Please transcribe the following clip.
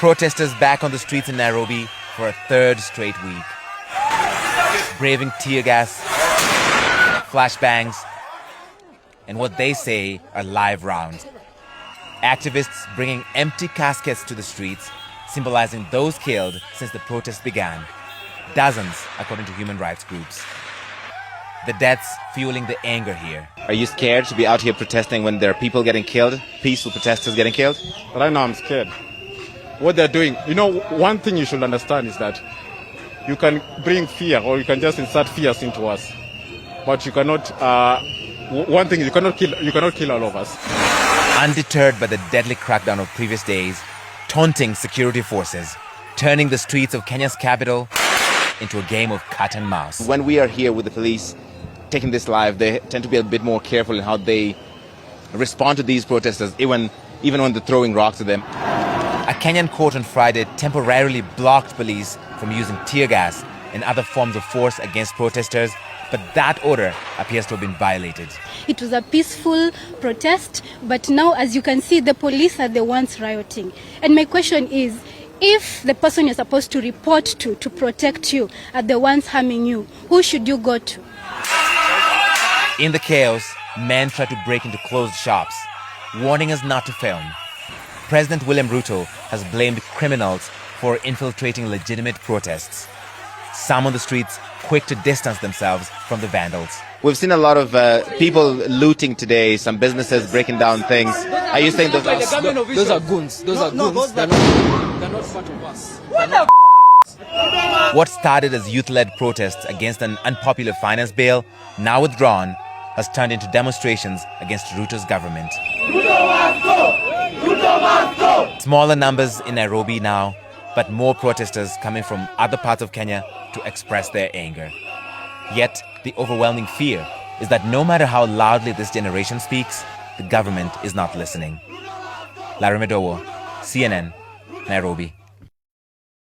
Protesters back on the streets in Nairobi for a third straight week. Braving tear gas, flashbangs, and what they say are live rounds. Activists bringing empty caskets to the streets, symbolizing those killed since the protests began. Dozens, according to human rights groups. The deaths fueling the anger here. Are you scared to be out here protesting when there are people getting killed, peaceful protesters getting killed? Right now I'm scared. What they're doing, one thing you should understand is that you can bring fear or you can just insert fears into us. But you cannot, one thing, you cannot kill all of us. Undeterred by the deadly crackdown of previous days, taunting security forces, turning the streets of Kenya's capital into a game of cat and mouse. When we are here with the police taking this live, they tend to be a bit more careful in how they respond to these protesters, even when they're throwing rocks at them. A Kenyan court on Friday temporarily blocked police from using tear gas and other forms of force against protesters, but that order appears to have been violated. It was a peaceful protest, but now, as you can see, the police are the ones rioting. And my question is, if the person you're supposed to report to protect you are the ones harming you, who should you go to? In the chaos, men try to break into closed shops, warning us not to film. President William Ruto has blamed criminals for infiltrating legitimate protests. Some on the streets quick to distance themselves from the vandals. We've seen a lot of people looting today, some businesses breaking down things. Are you saying those are goons? Those are goons. They're not part of us. What started as youth-led protests against an unpopular finance bill, now withdrawn, has turned into demonstrations against Ruto's government. Smaller numbers in Nairobi now, but more protesters coming from other parts of Kenya to express their anger. Yet, the overwhelming fear is that no matter how loudly this generation speaks, the government is not listening. Larry Medowo, CNN, Nairobi.